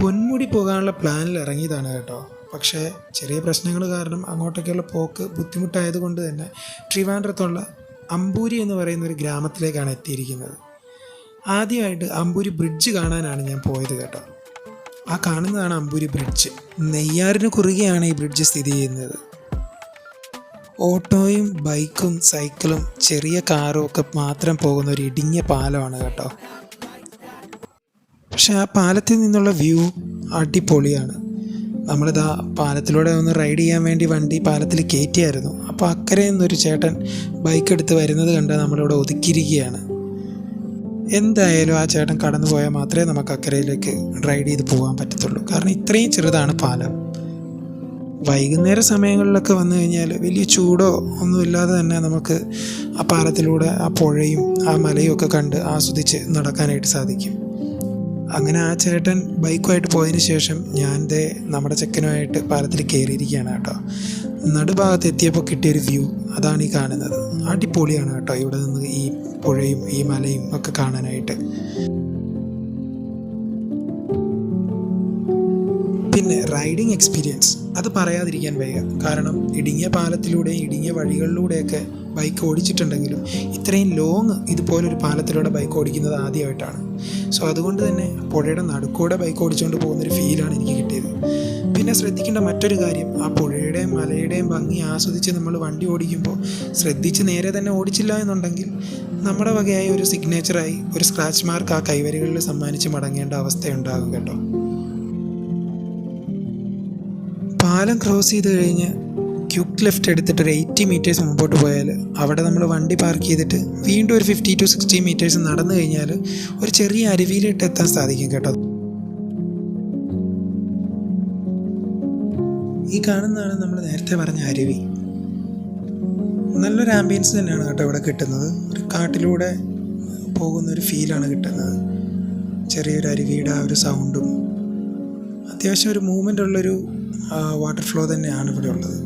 പൊന്മുടി പോകാനുള്ള പ്ലാനിൽ ഇറങ്ങിയതാണ് കേട്ടോ. പക്ഷേ ചെറിയ പ്രശ്നങ്ങൾ കാരണം അങ്ങോട്ടേക്കുള്ള പോക്ക് ബുദ്ധിമുട്ടായതുകൊണ്ട് തന്നെ ട്രിവാൻഡ്രത്തുള്ള അമ്പൂരി എന്ന് പറയുന്ന ഒരു ഗ്രാമത്തിലേക്കാണ് എത്തിയിരിക്കുന്നത്. ആദ്യമായിട്ട് അമ്പൂരി ബ്രിഡ്ജ് കാണാനാണ് ഞാൻ പോയത് കേട്ടോ. ആ കാണുന്നതാണ് അമ്പൂരി ബ്രിഡ്ജ്. നെയ്യാറിന് കുറുകെയാണ് ഈ ബ്രിഡ്ജ് സ്ഥിതി ചെയ്യുന്നത്. ഓട്ടോയും ബൈക്കും സൈക്കിളും ചെറിയ കാറും ഒക്കെ മാത്രം പോകുന്ന ഒരു ഇടുങ്ങിയ പാലമാണ് കേട്ടോ. പക്ഷെ ആ പാലത്തിൽ നിന്നുള്ള വ്യൂ അടിപൊളിയാണ്. നമ്മളിതാ പാലത്തിലൂടെ ഒന്ന് റൈഡ് ചെയ്യാൻ വേണ്ടി വണ്ടി പാലത്തിൽ കയറ്റിയായിരുന്നു. അപ്പോൾ അക്കരെ നിന്നൊരു ചേട്ടൻ ബൈക്ക് എടുത്ത് വരുന്നത് കണ്ട് നമ്മളിവിടെ ഒതുക്കിയിരിക്കുകയാണ്. എന്തായാലും ആ ചേട്ടൻ കടന്നു പോയാൽ മാത്രമേ നമുക്ക് അക്കരയിലേക്ക് റൈഡ് ചെയ്ത് പോകാൻ പറ്റത്തുള്ളൂ. കാരണം ഇത്രയും ചെറുതാണ് പാലം. വൈകുന്നേര സമയങ്ങളിലൊക്കെ വന്നു കഴിഞ്ഞാൽ വലിയ ചൂടോ ഒന്നുമില്ലാതെ തന്നെ നമുക്ക് ആ പാലത്തിലൂടെ ആ പുഴയും ആ മലയും ഒക്കെ കണ്ട് ആസ്വദിച്ച് നടക്കാനായിട്ട് സാധിക്കും. അങ്ങനെ ആ ചേട്ടൻ ബൈക്കുമായിട്ട് പോയതിന് ശേഷം ഞാൻ നമ്മുടെ ചെക്കനുമായിട്ട് പാലത്തിൽ കയറിയിരിക്കുകയാണ് കേട്ടോ. നടുഭാഗത്ത് എത്തിയപ്പോൾ കിട്ടിയൊരു വ്യൂ അതാണ് ഈ കാണുന്നത്. അടിപൊളിയാണ് കേട്ടോ ഇവിടെ നിന്ന് ഈ പുഴയും ഈ മലയും ഒക്കെ കാണാനായിട്ട്. പിന്നെ റൈഡിങ് എക്സ്പീരിയൻസ് അത് പറയാതിരിക്കാൻ വയ്യ. കാരണം ഇടുങ്ങിയ പാലത്തിലൂടെയും ഇടുങ്ങിയ വഴികളിലൂടെയൊക്കെ ബൈക്ക് ഓടിച്ചിട്ടുണ്ടെങ്കിലും ഇത്രയും ലോങ് ഇതുപോലൊരു പാലത്തിലൂടെ ബൈക്ക് ഓടിക്കുന്നത് ആദ്യമായിട്ടാണ്. സോ അതുകൊണ്ട് തന്നെ പുഴയുടെ നടുക്കൂടെ ബൈക്ക് ഓടിച്ചുകൊണ്ട് പോകുന്നൊരു ഫീലാണ് എനിക്ക് കിട്ടിയത്. പിന്നെ ശ്രദ്ധിക്കേണ്ട മറ്റൊരു കാര്യം, ആ പുഴയുടെയും മലയുടെയും ഭംഗി ആസ്വദിച്ച് നമ്മൾ വണ്ടി ഓടിക്കുമ്പോൾ ശ്രദ്ധിച്ച് നേരെ തന്നെ ഓടിച്ചില്ല എന്നുണ്ടെങ്കിൽ നമ്മുടെ വകയായി ഒരു സിഗ്നേച്ചറായി ഒരു സ്ക്രാച്ച് മാർക്ക് ആ കൈവരികളിൽ സമ്മാനിച്ച് മടങ്ങേണ്ട അവസ്ഥയുണ്ടാകും കേട്ടോ. പാലം ക്രോസ് ചെയ്ത് കഴിഞ്ഞ് ക്യുക്ക് ലെഫ്റ്റ് എടുത്തിട്ട് ഒരു 80 മീറ്റേഴ്സ് മുമ്പോട്ട് പോയാൽ അവിടെ നമ്മൾ വണ്ടി പാർക്ക് ചെയ്തിട്ട് വീണ്ടും ഒരു 50 to 60 മീറ്റേഴ്സ് നടന്നു കഴിഞ്ഞാൽ ഒരു ചെറിയ അരുവിയിലിട്ട് എത്താൻ സാധിക്കും കേട്ടോ. ഈ കാണുന്നതാണ് നമ്മൾ നേരത്തെ പറഞ്ഞ അരുവി. നല്ലൊരു ആംബിയൻസ് തന്നെയാണ് കേട്ടോ ഇവിടെ കിട്ടുന്നത്. ഒരു കാട്ടിലൂടെ പോകുന്നൊരു ഫീലാണ് കിട്ടുന്നത്. ചെറിയൊരു അരുവിയുടെ ആ ഒരു സൗണ്ടും അത്യാവശ്യം ഒരു മൂവ്മെൻ്റ് ഉള്ളൊരു വാട്ടർ ഫ്ലോ തന്നെയാണ് ഇവിടെ ഉള്ളത്.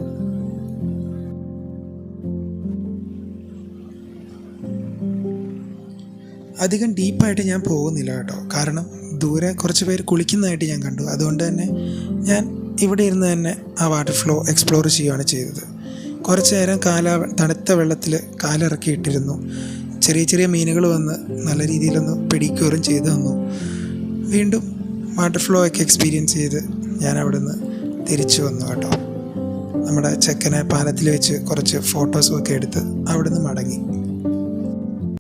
അധികം ഡീപ്പായിട്ട് ഞാൻ പോകുന്നില്ല കേട്ടോ. കാരണം ദൂരെ കുറച്ച് പേര് കുളിക്കുന്നതായിട്ട് ഞാൻ കണ്ടു. അതുകൊണ്ട് തന്നെ ഞാൻ ഇവിടെ ഇരുന്ന് തന്നെ ആ വാട്ടർ ഫ്ലോ എക്സ്പ്ലോർ ചെയ്യുകയാണ് ചെയ്തത്. കുറച്ച് നേരം തണുത്ത വെള്ളത്തിൽ കാലിറക്കിയിട്ടിരുന്നു. ചെറിയ ചെറിയ മീനുകൾ വന്ന് നല്ല രീതിയിലൊന്ന് പിടിക്കുകയും ചെയ്തു തന്നു. വീണ്ടും വാട്ടർ ഫ്ലോ ഒക്കെ എക്സ്പീരിയൻസ് ചെയ്ത് ഞാൻ അവിടെ നിന്ന് തിരിച്ചു വന്നു കേട്ടോ. നമ്മുടെ ചെക്കനെ പാലത്തിൽ വെച്ച് കുറച്ച് ഫോട്ടോസും ഒക്കെ എടുത്ത് അവിടെ നിന്ന് മടങ്ങി.